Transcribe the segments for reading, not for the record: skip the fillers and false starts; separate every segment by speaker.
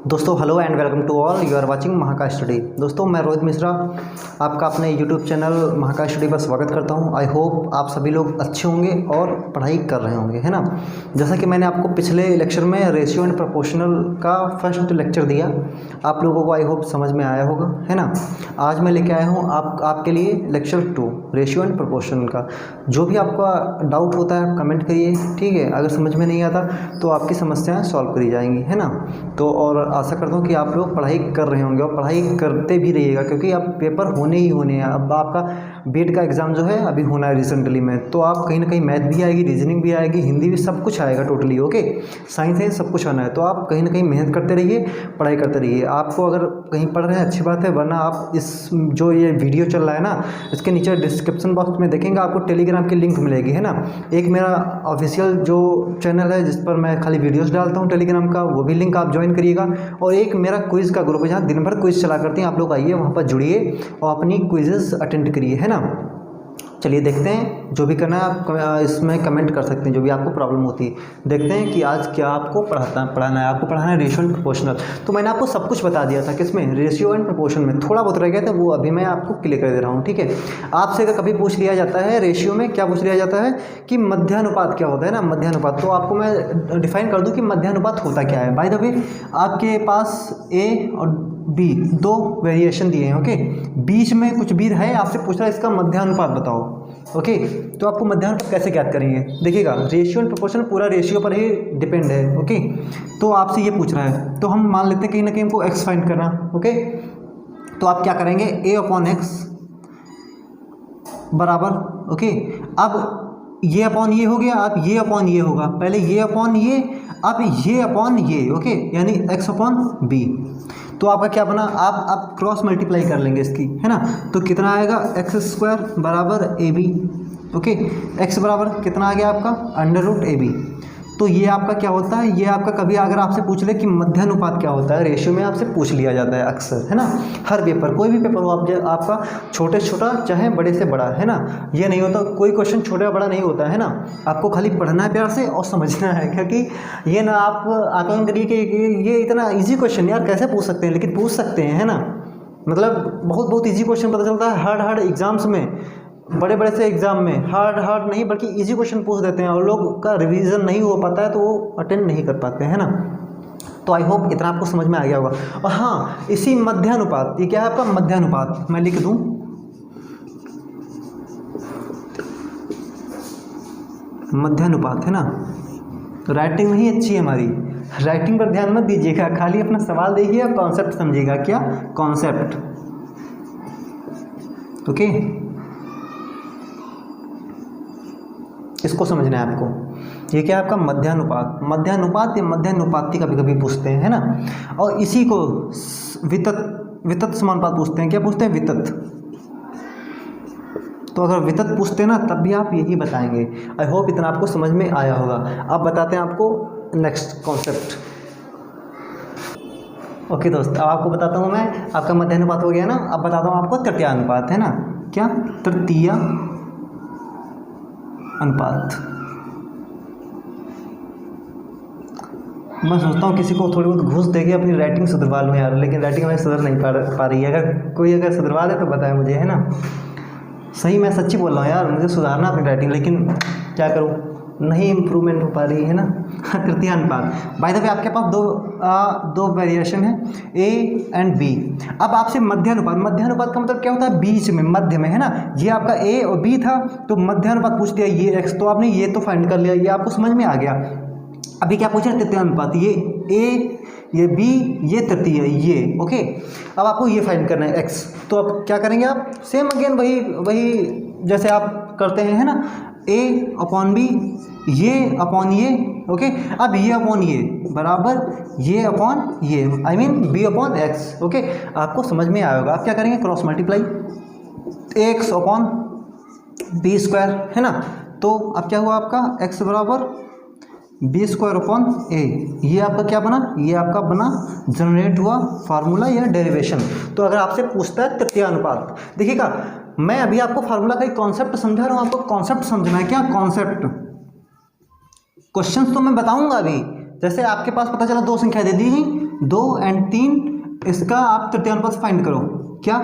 Speaker 1: दोस्तों hello and welcome to all, you are watching Mahakash study. दोस्तों मैं रोहित मिश्रा आपका अपने यूट्यूब चैनल महाकाश स्टडी पर स्वागत करता हूं। आई होप आप सभी लोग अच्छे होंगे और पढ़ाई कर रहे होंगे, है ना। जैसा कि मैंने आपको पिछले लेक्चर में रेशियो एंड प्रोपोर्शनल का फर्स्ट लेक्चर दिया, आप लोगों को आई होप समझ में आया होगा, है ना। आज मैं लेके आया हूँ आपके लिए लेक्चर 2 रेशियो एंड प्रोपोर्शनल का। जो भी आपका डाउट होता है आप कमेंट करिए, ठीक है। अगर समझ में नहीं आता तो आपकी समस्याएँ सॉल्व करी जाएंगी, है ना। तो और आशा करता हूँ कि आप लोग पढ़ाई कर रहे होंगे और पढ़ाई करते भी रहिएगा, क्योंकि अब पेपर होने ही होने हैं। अब आपका बीएड का एग्ज़ाम जो है अभी होना है रिसेंटली में, तो आप कहीं ना कहीं मैथ भी आएगी, रीजनिंग भी आएगी, हिंदी भी, सब कुछ आएगा टोटली, ओके। साइंस है, सब कुछ आना है, तो आप कहीं ना कहीं मेहनत करते रहिए, पढ़ाई करते रहिए। आपको अगर कहीं पढ़ रहे हैं अच्छी बात है, वरना आप इस जो ये वीडियो चल रहा है ना, इसके नीचे डिस्क्रिप्शन बॉक्स में देखेंगे आपको टेलीग्राम की लिंक मिलेगी, है ना। एक मेरा ऑफिशियल जो चैनल है जिस पर मैं खाली वीडियोज़ डालता हूँ टेलीग्राम का, वो भी लिंक आप ज्वाइन करिएगा। और एक मेरा क्विज़ का ग्रुप है जहाँ दिन भर क्विज़ चला करते हैं, आप लोग आइए वहाँ पर जुड़िए और अपनी क्विज़ेस अटेंड करिए, है ना। चलिए देखते हैं, जो भी करना है आप इसमें कमेंट कर सकते हैं, जो भी आपको प्रॉब्लम होती है। देखते हैं कि आज क्या आपको पढ़ाना है। आपको पढ़ाना है रेशियो एंड प्रोपोर्शनल। तो मैंने आपको सब कुछ बता दिया था किसमें, रेशियो एंड प्रोपोर्शन में। थोड़ा बहुत रह गया था, वो अभी मैं आपको क्लियर कर दे रहा हूँ, ठीक है। आपसे अगर कभी पूछ लिया जाता है रेशियो में, क्या पूछ लिया जाता है कि मध्यानुपात क्या होता है ना, मध्यानुपात। तो आपको मैं डिफाइन कर दूँ कि मध्यानुपात होता क्या है। बाय द वे आपके पास ए और बी दो वेरिएशन दिए हैं, ओके। बीच में कुछ भी है, आपसे पूछ रहा है इसका मध्यानुपात बताओ, ओके। तो आपको मध्यानुपात कैसे ज्ञात करेंगे, देखिएगा रेशियो एंड प्रोपोर्शन पूरा रेशियो पर ही डिपेंड है, ओके। तो आपसे ये पूछ रहा है, तो हम मान लेते हैं कहीं ना कहीं हमको एक्स फाइंड करना, ओके। तो आप क्या करेंगे, ए अपॉन एक्स बराबर, ओके। अब ये अपॉन ये हो गया, अब ये अपॉन ये होगा, पहले ये अपॉन ये, अब ये अपॉन ये, ओके, यानी एक्स अपॉन बी। तो आपका क्या बना, आप क्रॉस मल्टीप्लाई कर लेंगे इसकी, है ना। तो कितना आएगा, एक्स स्क्वायर बराबर ए बी, ओके। एक्स बराबर कितना आ गया आपका, अंडर रूट ए बी। तो ये आपका क्या होता है, ये आपका कभी अगर आपसे पूछ ले कि मध्यानुपात क्या होता है रेशियो में, आपसे पूछ लिया जाता है अक्सर, है ना। हर पेपर, कोई भी पेपर हो आपका छोटे से छोटा चाहे बड़े से बड़ा, है ना। ये नहीं होता, कोई क्वेश्चन छोटा बड़ा नहीं होता है ना। आपको खाली पढ़ना है प्यार से और समझना है, क्योंकि ये ना आप आकलन करिए कि ये इतना ईजी क्वेश्चन यार कैसे पूछ सकते हैं, लेकिन पूछ सकते हैं, है ना। मतलब बहुत ईजी क्वेश्चन पता चलता है हार्ड एग्जाम्स में, बड़े बड़े से एग्जाम में हार्ड नहीं बल्कि इजी क्वेश्चन पूछ देते हैं, और लोग का रिवीजन नहीं हो पाता है तो वो अटेंड नहीं कर पाते हैं ना। तो आई होप इतना आपको समझ में आ गया होगा। और हाँ, इसी मध्यानुपात, ये क्या है आपका मध्यानुपात, मैं लिख दूं मध्यानुपात, है ना। तो राइटिंग नहीं अच्छी है हमारी, राइटिंग पर ध्यान मत दीजिएगा, खाली अपना सवाल देखिए और कॉन्सेप्ट समझिएगा। क्या कॉन्सेप्ट, ओके। इसको समझना है आपको। ये क्या है आपका मध्यानुपात या मध्यानुपाती कभी कभी पूछते हैं, है ना। और इसी को वितत समानुपात पूछते हैं। क्या पूछते हैं, वितत। तो अगर वितत पूछते हैं ना, तब भी आप यही बताएंगे। आई होप इतना आपको समझ में आया होगा। अब बताते हैं आपको नेक्स्ट कॉन्सेप्ट, ओके दोस्त। अब आपको बताता हूँ मैं, आपका मध्यानुपात हो गया ना, अब बताता हूँ आपको तृतीयानुपात, है ना। क्या, तृतीय अनुपात। मैं सोचता हूँ किसी को थोड़ी बहुत घूस देके अपनी राइटिंग सुधरवा लूँ यार, लेकिन राइटिंग हमें सुधर नहीं पा रही है। अगर कोई सुधरवा दे तो बताए मुझे, है ना। सही, मैं सच्ची बोल रहा हूँ यार, मुझे सुधारना अपनी राइटिंग, लेकिन क्या करूँ, नहीं इम्प्रूवमेंट हो पा रही है ना। तृतीय अनुपात। बाय द वे आपके पास दो वेरिएशन है, ए एंड बी। अब आपसे मध्यानुपात का मतलब क्या होता है, बीच में, मध्य में, है ना। ये आपका ए और बी था, तो मध्यानुपात पूछ दिया, ये एक्स, तो आपने ये तो फाइंड कर लिया, ये आपको समझ में आ गया। अभी क्या पूछ रहे हैं, तृतीय अनुपात, ये ए, ये बी, ये तृतीय, ये, ओके। अब आपको ये फाइंड करना है एक्स। तो अब क्या करेंगे आप, सेम अगेन वही जैसे आप करते हैं, है ना। ए अपॉन बी, ये अपॉन ये, ओके। अब ये अपॉन ये बराबर ये अपॉन ये, I mean B upon X, okay. आपको समझ में आया होगा। आप क्या करेंगे, cross multiply, X upon B square, है ना। तो अब क्या हुआ आपका, एक्स बराबर बी स्क्वायर अपॉन ए। ये आपका क्या बना, ये आपका बना जनरेट हुआ फार्मूला या डेरिवेशन। तो अगर आपसे पूछता है तृतीय अनुपात, देखिएगा मैं अभी आपको फार्मूला का एक कॉन्सेप्ट समझा रहा हूँ, आपको कॉन्सेप्ट समझना है। क्या कॉन्सेप्ट, क्वेश्चंस तो मैं बताऊंगा अभी। जैसे आपके पास पता चला दो संख्या दे दी, 2 एंड 3, इसका आप तृतीय अनुपात फाइंड करो। क्या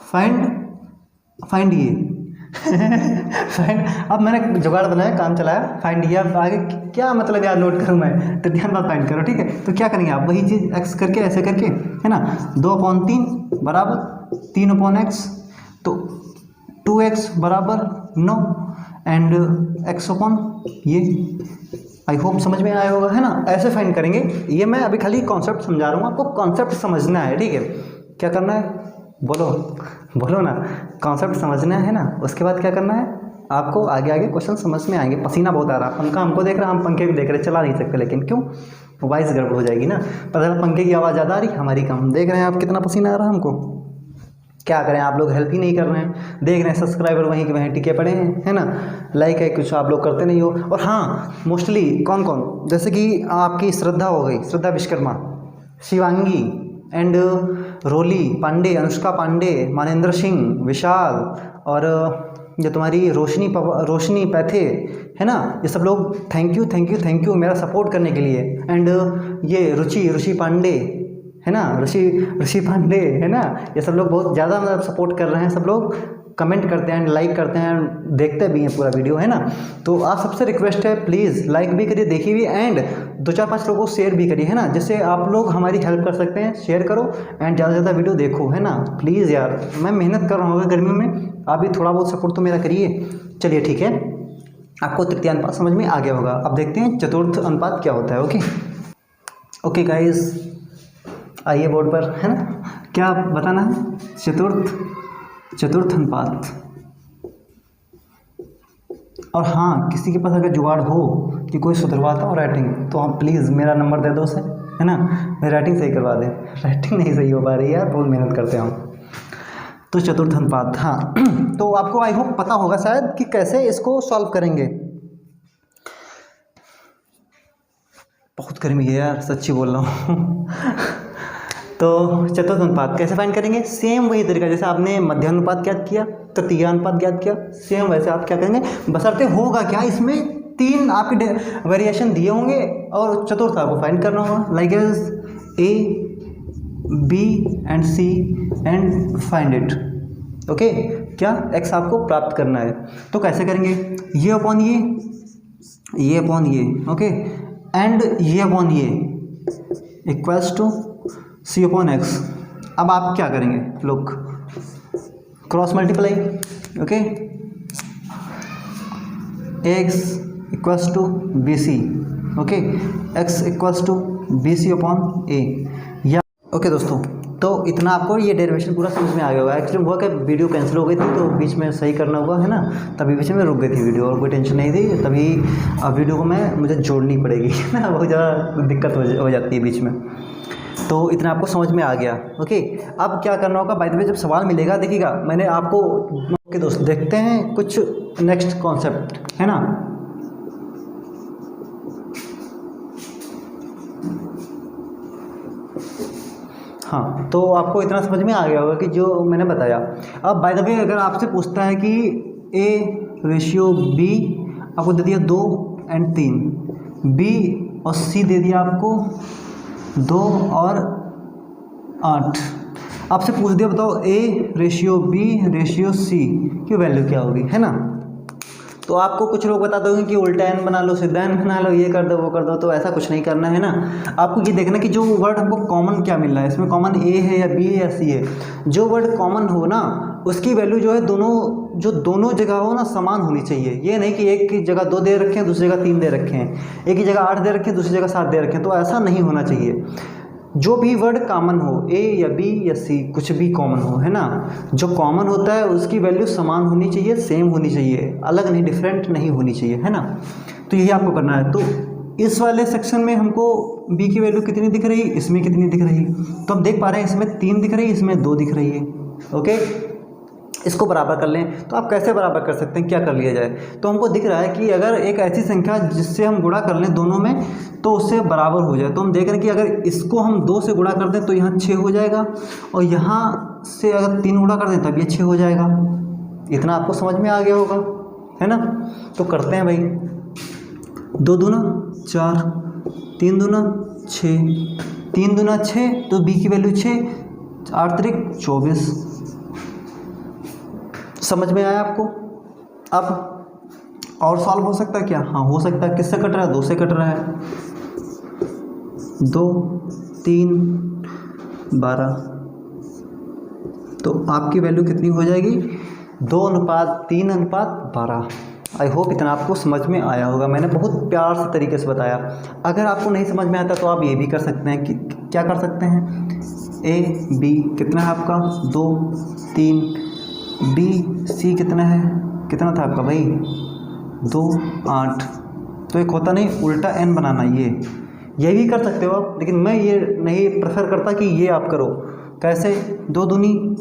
Speaker 1: फाइंड ये फाइंड, अब मैंने जुगाड़ बनाया, काम चलाया, फाइंड ये। अब आगे क्या मतलब यार नोट करूँ मैं, तृतीय अनुपात फाइंड करो, ठीक है। तो क्या करेंगे आप, वही चीज़ एक्स करके ऐसे करके, है ना, 2/3 बराबर 3/x, तो 2x बराबर 9 एंड x अपॉन ये। आई होप समझ में आया होगा, है ना। ऐसे फाइंड करेंगे। ये मैं अभी खाली कॉन्सेप्ट समझा रहा हूँ, आपको कॉन्सेप्ट समझना है, ठीक है। क्या करना है, बोलो ना, कॉन्सेप्ट समझना है ना। उसके बाद क्या करना है, आपको आगे आगे क्वेश्चन समझ में आएंगे। पसीना बहुत आ रहा है, पंखा हमको देख रहा, हम पंखे भी देख रहे, चला नहीं सकते, लेकिन क्यों, वॉइस गड़बड़ हो जाएगी ना। पता चला पंखे की आवाज़ ज़्यादा आ रही, हमारी कम। देख रहे हैं आप कितना पसीना आ रहा है हमको, क्या करें, आप लोग हेल्प ही नहीं कर रहे हैं। देख रहे हैं सब्सक्राइबर वहीं के वहीं टिके पड़े हैं, है ना। लाइक है कुछ आप लोग करते नहीं हो। और हाँ, मोस्टली कौन, जैसे कि आपकी श्रद्धा हो गई, श्रद्धा विश्वकर्मा, शिवांगी एंड रोली पांडे, अनुष्का पांडे, मानेंद्र सिंह, विशाल, और जो तुम्हारी रोशनी पैथे, है ना, ये सब लोग थैंक यू मेरा सपोर्ट करने के लिए। एंड ये रुचि पांडे, है ना, ऋषि पांडे, है ना, ये सब लोग बहुत ज़्यादा मतलब सपोर्ट कर रहे हैं। सब लोग कमेंट करते हैं, लाइक करते हैं, देखते भी हैं पूरा वीडियो, है ना। तो आप सबसे रिक्वेस्ट है, प्लीज़ लाइक भी करिए, देखिए भी, एंड 2-4-5 लोगों को शेयर भी करिए, है ना, जिससे आप लोग हमारी हेल्प कर सकते हैं। शेयर करो एंड ज़्यादा से ज़्यादा वीडियो देखो, है ना, प्लीज़ यार। मैं मेहनत कर रहा हूँ गर्मियों में, आप भी थोड़ा बहुत सपोर्ट तो मेरा करिए। चलिए ठीक है, आपको तृतीय अनुपात समझ में आ गया होगा। अब देखते हैं चतुर्थ अनुपात क्या होता है। ओके गाइस, आइए बोर्ड पर, है ना, क्या बताना है, चतुर्थ अनुपात। और हाँ, किसी के पास अगर जुगाड़ हो कि कोई सुधरवाता हो राइटिंग, तो आप प्लीज़ मेरा नंबर दे दो उसे, है ना, मेरी राइटिंग सही करवा दें। राइटिंग नहीं सही हो पा रही है यार, बहुत मेहनत करते हैं हम। तो चतुर्थ अनुपात, हाँ तो आपको आई होप पता होगा शायद कि कैसे इसको सॉल्व करेंगे। बहुत गर्मी है यार, सच्ची बोल रहा हूँ तो चतुर्थ अनुपात कैसे फाइंड करेंगे, सेम वही तरीका जैसे आपने मध्य अनुपात ज्ञात किया, तृतीय अनुपात ज्ञात किया, सेम वैसे आप क्या करेंगे। बशर्ते होगा क्या, इसमें 3 आपके वेरिएशन दिए होंगे और चतुर्थ आपको फाइंड करना होगा। Like A, B and C and find it. Okay, क्या एक्स आपको प्राप्त करना है। तो कैसे करेंगे, ये अपॉन ये अपॉन ये, okay, and y upon y equals to c upon x. अब आप क्या करेंगे, look, cross multiply, okay, x equals to b c, okay, x equals to b c upon a. या ओके दोस्तों, तो इतना आपको ये डेरिवेशन पूरा समझ में आ गया होगा। एक्चुअली हुआ कि वीडियो कैंसिल हो गई थी, तो बीच में सही करना हुआ, है ना, तभी बीच में रुक गई थी वीडियो, और कोई टेंशन नहीं थी। तभी अब वीडियो को मुझे जोड़नी पड़ेगी ना, बहुत ज़्यादा दिक्कत हो जाती है बीच में। तो इतना आपको समझ में आ गया। ओके, अब क्या करना होगा, बाय द वे जब सवाल मिलेगा देखिएगा, मैंने आपको, ओके दोस्तों, देखते हैं कुछ नेक्स्ट कॉन्सेप्ट, है ना। हाँ, तो आपको इतना समझ में आ गया होगा कि जो मैंने बताया। अब बाय द वे अगर आपसे पूछता है कि A/B आपको दे दिया 2 और 3, B और C दे दिया आपको 2 और 8, आपसे पूछ दिया बताओ A/B/C की वैल्यू क्या होगी, है ना। तो आपको कुछ लोग बता दोगे कि उल्टा एन बना लो, सीधा एन बना लो, ये कर दो वो कर दो, तो ऐसा कुछ नहीं करना है ना। आपको ये देखना कि जो वर्ड हमको कॉमन क्या मिल रहा है, इसमें कॉमन ए है या बी है या सी है। जो वर्ड कॉमन हो ना, उसकी वैल्यू जो है दोनों जगह हो ना समान होनी चाहिए। ये नहीं कि एक की जगह 2 दे रखे हैं, दूसरी जगह 3 दे रखे हैं, एक ही जगह 8 दे रखे हैं, दूसरी जगह 7 दे रखे हैं, तो ऐसा नहीं होना चाहिए। जो भी वर्ड कॉमन हो, ए या बी या सी, कुछ भी कॉमन हो, है ना, जो कॉमन होता है उसकी वैल्यू समान होनी चाहिए, सेम होनी चाहिए, अलग नहीं, डिफरेंट नहीं होनी चाहिए, है ना। तो यही आपको करना है। तो इस वाले सेक्शन में हमको बी की वैल्यू कितनी दिख रही, इसमें कितनी दिख रही, तो हम देख पा रहे हैं इसमें 3 दिख रही है, इसमें 2 दिख रही है। ओके, इसको बराबर कर लें। तो आप कैसे बराबर कर सकते हैं, क्या कर लिया जाए। तो हमको दिख रहा है कि अगर एक ऐसी संख्या जिससे हम गुणा कर लें दोनों में तो उससे बराबर हो जाए, तो हम देख रहे हैं कि अगर इसको हम 2 से गुणा कर दें तो यहाँ 6 हो जाएगा, और यहाँ से अगर 3 गुणा कर दें तब ये 6 हो जाएगा। इतना आपको समझ में आ गया होगा, है ना। तो करते हैं भाई, 2 दूना 4, 3 दूना 6, 3 दूना 6, तो b की वैल्यू 6, 8 त्रिक 24। समझ में आया आपको? अब और सॉल्व हो सकता है क्या? हाँ हो सकता है। किससे कट रहा है? 2 से कट रहा है। 2 3 12, तो आपकी वैल्यू कितनी हो जाएगी? 2:3:12। आई होप इतना आपको समझ में आया होगा। मैंने बहुत प्यार से तरीके से बताया। अगर आपको नहीं समझ में आता तो आप ये भी कर सकते हैं कि क्या कर सकते हैं, ए बी कितना है आपका? 2 3, बी सी कितना है? कितना था आपका भाई? 2 8। तो एक होता नहीं उल्टा एन बनाना, ये भी कर सकते हो आप, लेकिन मैं ये नहीं प्रेफर करता कि ये आप करो। कैसे? 2 दूनी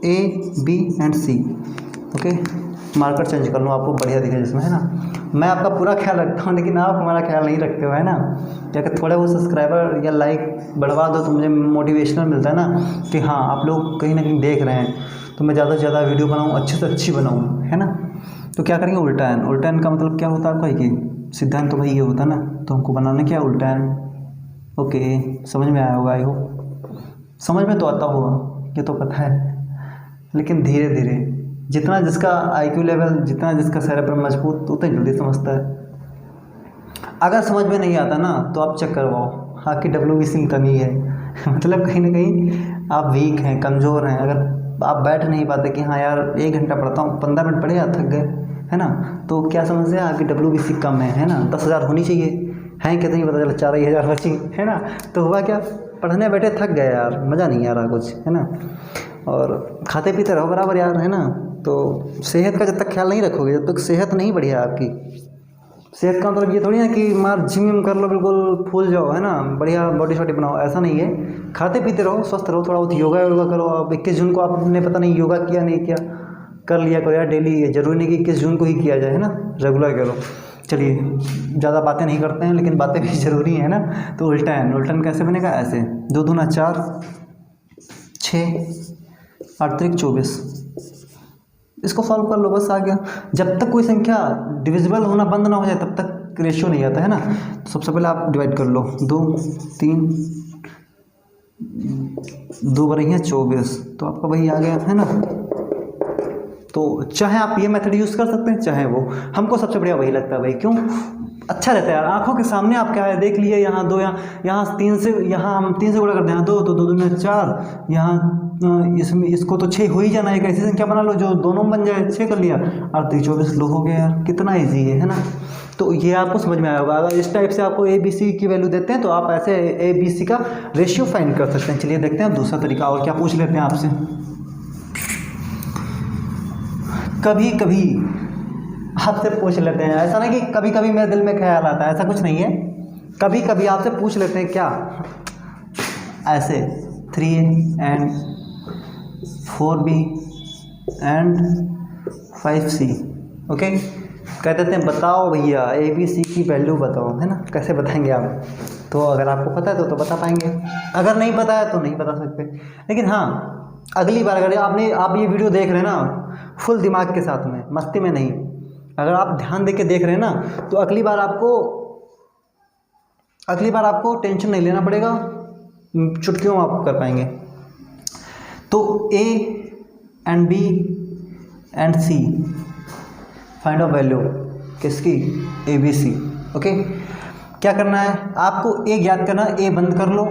Speaker 1: A B and C. Okay, marker change कर लो, आपको बढ़िया दिखे जिसमें, है ना। मैं आपका पूरा ख्याल रखता हूँ, लेकिन आप हमारा ख्याल नहीं रखते हो, है ना। जाकर थोड़े वो सब्सक्राइबर या लाइक बढ़वा दो तो मुझे मोटिवेशनल मिलता है ना, कि हाँ आप लोग कहीं ना कहीं देख रहे हैं, तो मैं ज़्यादा से ज़्यादा वीडियो बनाऊँ, अच्छे से अच्छी बनाऊँ, है ना। तो क्या करेंगे? उल्टा एन। उल्टा एन का मतलब क्या होता है आपका? ये सिद्धांत तो भाई ये होता है ना, तो हमको बनाना क्या? उल्टा एन। ओके, समझ में आया होगा। आई होप समझ में तो आता होगा, ये तो पता है, लेकिन धीरे धीरे जितना जिसका IQ लेवल, जितना जिसका सेरेब्रम मजबूत, उतना जल्दी समझता है। अगर समझ में नहीं आता ना तो आप चेक करवाओ, आपकी WBC की कमी है मतलब कहीं ना कहीं आप वीक हैं, कमज़ोर हैं। अगर आप बैठ नहीं पाते कि हाँ यार 1 घंटा पढ़ता हूँ, 15 मिनट पढ़े थक गए, है ना, तो क्या समझते हैं? आपकी WBC कम है ना। 10,000 होनी चाहिए, हैं कितनी पता चला 4,000 बची, है ना। तो हुआ क्या? पढ़ने बैठे थक गए यार, मज़ा नहीं आ रहा कुछ, है ना। और खाते पीते रहो बराबर यार, है ना। तो सेहत का जब तक ख्याल नहीं रखोगे, जब तक सेहत नहीं बढ़िया आपकी, सेहत का मतलब ये थोड़ी है कि मार जिम कर लो बिल्कुल फूल जाओ, है ना, बढ़िया बॉडी शॉडी बनाओ, ऐसा नहीं है। खाते पीते रहो, स्वस्थ रहो, थोड़ा बहुत योगा करो। अब 21 जून को आपने पता नहीं योगा किया नहीं किया, कर लिया करो यार डेली। ये जरूरी नहीं कि 21 जून को ही किया जाए, है ना, रेगुलर करो। चलिए ज़्यादा बातें नहीं करते हैं, लेकिन बातें भी ज़रूरी हैं ना। तो उल्टा एन कैसे बनेगा? ऐसे 2 दूना 4, 6, 8 त्रिक 24। इसको सॉल्व कर लो, बस आ गया। जब तक कोई संख्या डिविजिबल होना बंद ना हो जाए तब तक रेशियो नहीं आता, है ना। तो सबसे पहले आप डिवाइड कर लो, 2 3 2 बड़ी हैं 24, तो आपका वही आ गया, है ना। तो चाहे आप ये मेथड यूज़ कर सकते हैं, चाहे वो, हमको सबसे बढ़िया वही लगता है भाई। क्यों? अच्छा रहता है यार, आंखों के सामने आप क्या है देख लिए। यहाँ 2, यहाँ 3 से, यहाँ हम 3 से गुणा करते हैं, 2 तो 2 दूनी 4, यहाँ इसमें इसको तो 6 हो ही जाना है। एक ऐसी संख्या बना लो जो दोनों बन जाए, 6 कर लिया, और 24 लो हो गया यार। कितना ईजी है ना। तो ये आपको समझ में आया होगा। अगर इस टाइप से आपको ABC की वैल्यू देते हैं तो आप ऐसे ABC का रेशियो फाइंड कर सकते हैं। चलिए देखते हैं दूसरा तरीका, और क्या पूछ लेते हैं आपसे। कभी कभी आपसे पूछ लेते हैं, ऐसा नहीं कि कभी कभी मेरे दिल में ख्याल आता है, ऐसा कुछ नहीं है। कभी कभी आपसे पूछ लेते हैं क्या, ऐसे 3A and 4B and 5C। Okay, कह देते हैं बताओ भैया ABC की वैल्यू बताओ, है ना। कैसे बताएंगे आप? तो अगर आपको पता है तो बता पाएंगे, अगर नहीं पता है तो नहीं बता सकते। लेकिन हाँ, अगली बार अगर आप ये वीडियो देख रहे हैं ना फुल दिमाग के साथ में, मस्ती में नहीं, अगर आप ध्यान दे के देख रहे हैं ना, तो अगली बार आपको टेंशन नहीं लेना पड़ेगा, चुटकियों आप कर पाएंगे। तो A and B and C find out value किसकी? ABC। ओके, क्या करना है आपको? A ज्ञात करना, A बंद कर लो,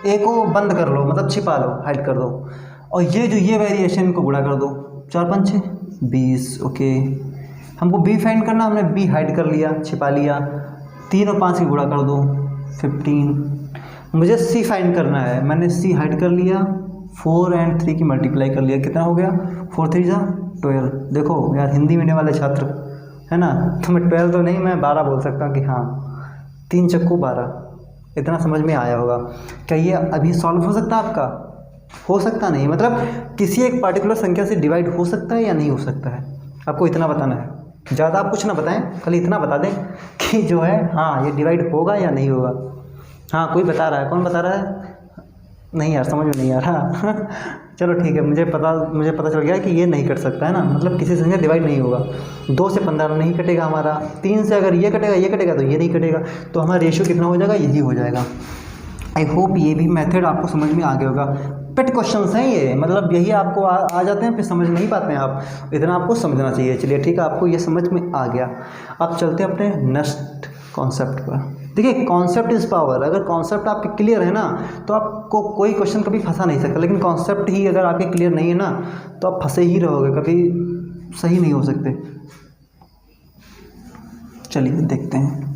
Speaker 1: A को बंद कर लो, मतलब छिपा लो, हाइड कर दो, और ये वेरिएशन को गुणा कर दो, 4 5 6 20। ओके, हमको B फाइंड करना, हमने B हाइड कर लिया, छिपा लिया, 3 और 5 की गुणा कर दो, 15। मुझे C फाइंड करना है, मैंने C हाइड कर लिया, 4 और 3 की मल्टीप्लाई कर लिया, कितना हो गया? 4 3 12। देखो यार हिंदी मीडियम वाले छात्र, है ना, तो मैं 12 तो नहीं, मैं 12 बोल सकता हूँ कि हाँ 3 चक्कू 12। इतना समझ में आया होगा। क्या ये अभी सॉल्व हो सकता है आपका? हो सकता नहीं, मतलब किसी एक पार्टिकुलर संख्या से डिवाइड हो सकता है या नहीं हो सकता है, आपको इतना बताना है। ज़्यादा आप कुछ ना बताएं, खाली इतना बता दें कि जो है हाँ ये डिवाइड होगा या नहीं होगा। हाँ कोई बता रहा है, कौन बता रहा है? नहीं यार समझ में नहीं आ रहा चलो ठीक है, मुझे पता चल गया कि ये नहीं कट सकता, है ना, मतलब किसी संख्या डिवाइड नहीं होगा। 2 से 15 नहीं कटेगा हमारा, 3 से अगर ये कटेगा तो ये नहीं कटेगा, तो हमारा रेशियो कितना हो जाएगा? यही हो जाएगा। आई होप ये भी मेथड आपको समझ में आ गया होगा। पेट क्वेश्चंस हैं ये, मतलब यही आपको आ जाते हैं, फिर समझ नहीं पाते हैं आप, इतना आपको समझना चाहिए। चलिए ठीक है, आपको ये समझ में आ गया। अब चलते हैं अपने नेक्स्ट कॉन्सेप्ट पर। देखिए, कॉन्सेप्ट इज़ पावर। अगर कॉन्सेप्ट आपके क्लियर है ना तो आपको कोई क्वेश्चन कभी फंसा नहीं सकता, लेकिन कॉन्सेप्ट ही अगर आपके क्लियर नहीं है ना तो आप फंसे ही रहोगे, कभी सही नहीं हो सकते। चलिए देखते हैं।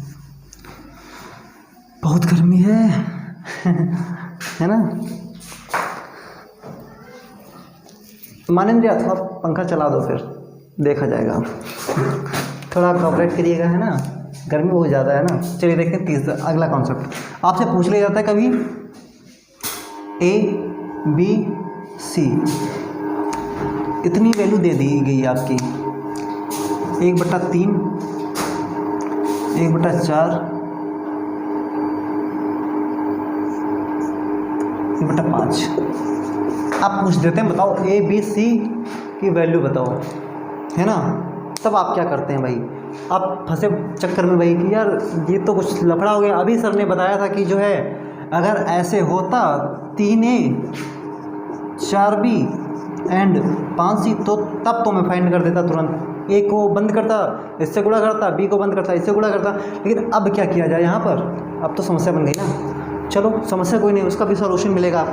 Speaker 1: बहुत गर्मी है है ना। मानेंद्र थोड़ा पंखा चला दो, फिर देखा जाएगा। थोड़ा कॉपरेट करिएगा, है ना, गर्मी बहुत ज़्यादा है ना। चलिए देखते हैं तीसरा अगला कॉन्सेप्ट। आपसे पूछ लिया जाता है कभी ABC, इतनी वैल्यू दे दी गई आपकी 1/3, 1/4, 1/5। आप पूछ देते हैं बताओ ABC की वैल्यू बताओ, है ना। तब आप क्या करते हैं भाई, आप फंसे चक्कर में भाई कि यार ये तो कुछ लफड़ा हो गया। अभी सर ने बताया था कि जो है अगर ऐसे होता 3A 4B एंड 5C तो तब तो मैं फाइंड कर देता तुरंत। A को बंद करता, इससे गुणा करता, B को बंद करता, इससे गुणा करता। लेकिन अब क्या किया जाए यहाँ पर, अब तो समस्या बन गई ना। चलो समस्या कोई नहीं, उसका भी सॉल्यूशन मिलेगा,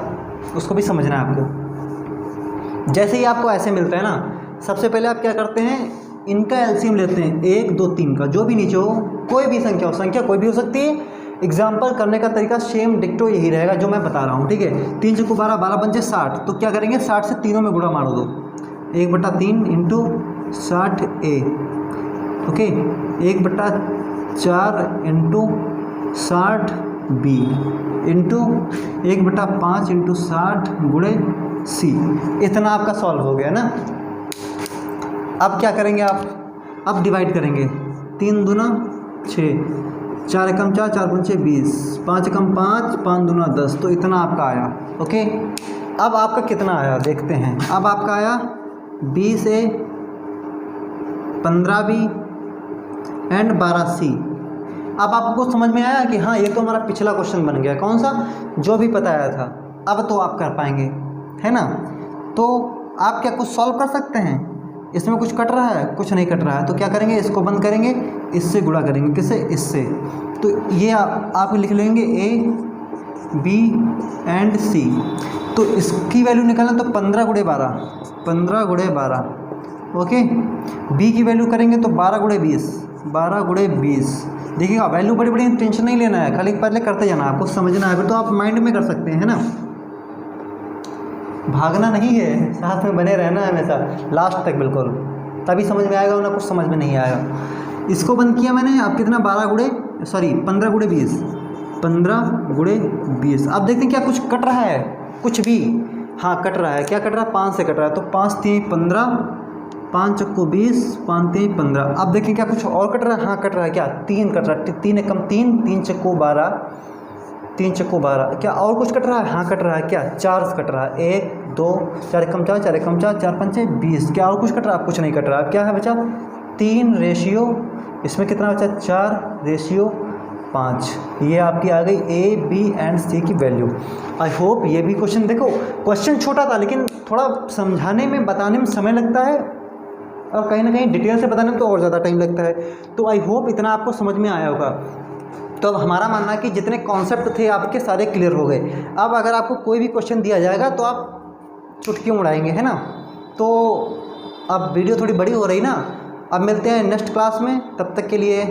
Speaker 1: उसको भी समझना है आपको। जैसे ही आपको ऐसे मिलता है ना, सबसे पहले आप क्या करते हैं, इनका एलसीएम लेते हैं 1 2 3 का, जो भी नीचे हो, कोई भी संख्या हो, संख्या कोई भी हो सकती है। एग्जाम्पल करने का तरीका सेम डिक्टो यही रहेगा जो मैं बता रहा हूँ, ठीक है। 3 × 12, 12 पंचे 60, तो क्या करेंगे 60 से तीनों में गुणा मार दो, 1/3 into 60A, okay, 1/4 into 60B into 1/5 into 60 गुणे C। इतना आपका सॉल्व हो गया ना। अब क्या करेंगे आप, अब डिवाइड करेंगे, 3 दूना 6, 4 एकम 4, 4 पंचे 20, 5 एकम 5, 5 दूना 10, तो इतना आपका आया, ओके। अब आपका कितना आया देखते हैं। अब आपका आया 20A 15B एंड 12C। अब आपको समझ में आया कि हाँ ये तो हमारा पिछला क्वेश्चन बन गया, कौन सा, जो भी बताया था। अब तो आप कर पाएंगे, है ना। तो आप क्या कुछ सॉल्व कर सकते हैं, इसमें कुछ कट रहा है, कुछ नहीं कट रहा है, तो क्या करेंगे, इसको बंद करेंगे, इससे गुणा करेंगे, किससे, इससे। तो ये आप लिख लेंगे A B एंड C। तो इसकी वैल्यू निकालना तो 15 × 12, 15 × 12, ओके। B की वैल्यू करेंगे तो 12 × 20, 12 × 20। देखिएगा वैल्यू बड़ी बड़ी टेंशन नहीं लेना है, खाली पहले करते जाना, आपको समझना है, फिर तो आप माइंड में कर सकते हैं, है ना। भागना नहीं है, साथ में बने रहना है हमेशा लास्ट तक, बिल्कुल, तभी समझ में आएगा, वरना कुछ समझ में नहीं आएगा। इसको बंद किया मैंने, अब कितना 15 × 20, 15 × 20। अब देखते हैं क्या कुछ कट रहा है, कुछ भी, हाँ कट रहा है। क्या कट रहा है, 5 से कट रहा है, तो 5 3 15, 5 चक्को 20, 5 3 15। अब देखिए क्या कुछ और कट रहा है, हाँ कट रहा है, क्या 3 कट रहा है, 3 एकम 3, 3 चक्को 12, 3 चक्को 12। क्या और कुछ कट रहा है, हाँ कट रहा है, क्या 4 कट रहा है, 1 2, 4 एकम 4, 4 एकम 4, 4 पंचे 20। क्या और कुछ कट रहा है, कुछ नहीं कट रहा है। क्या है बचा 3 रेशियो, इसमें कितना बचा 4/5। ये आपकी आ गई A B एंड C की वैल्यू। आई होप ये भी क्वेश्चन, देखो क्वेश्चन छोटा था लेकिन थोड़ा समझाने में बताने में समय लगता है, और कहीं ना कहीं डिटेल से बताने में तो और ज़्यादा टाइम लगता है। तो आई होप इतना आपको समझ में आया होगा। तो अब हमारा मानना है कि जितने कॉन्सेप्ट थे आपके सारे क्लियर हो गए। अब अगर आपको कोई भी क्वेश्चन दिया जाएगा तो आप चुटकियों उड़ाएंगे, है ना। तो अब वीडियो थोड़ी बड़ी हो रही ना, अब मिलते हैं नेक्स्ट क्लास में, तब तक के लिए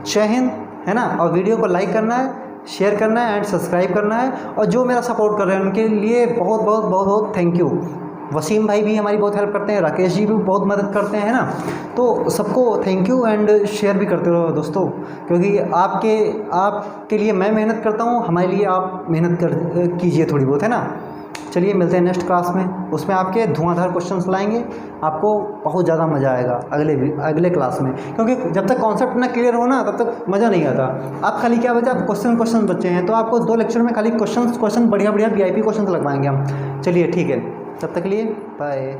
Speaker 1: जय हिंद, है ना। और वीडियो को लाइक करना है, शेयर करना है एंड सब्सक्राइब करना है। और जो मेरा सपोर्ट कर रहे हैं उनके लिए बहुत बहुत बहुत बहुत थैंक यू। वसीम भाई भी हमारी बहुत हेल्प करते हैं, राकेश जी भी बहुत मदद करते हैं, है ना। तो सबको थैंक यू एंड शेयर भी करते रहो दोस्तों, क्योंकि आपके लिए मैं मेहनत करता हूँ, हमारे लिए आप मेहनत कीजिए थोड़ी बहुत, है ना। चलिए मिलते हैं नेक्स्ट क्लास में, उसमें आपके धुआंधार क्वेश्चंस लाएंगे, आपको बहुत ज़्यादा मज़ा आएगा अगले क्लास में। क्योंकि जब तक कॉन्सेप्ट ना क्लियर हो ना तब तक मज़ा नहीं आता। आप खाली क्या बचा, क्वेश्चन बच्चे हैं, तो आपको 2 लेक्चर में खाली क्वेश्चन बढ़िया बढ़िया VIP क्वेश्चन लगवाएंगे हम। चलिए ठीक है, तब तक के लिए बाय।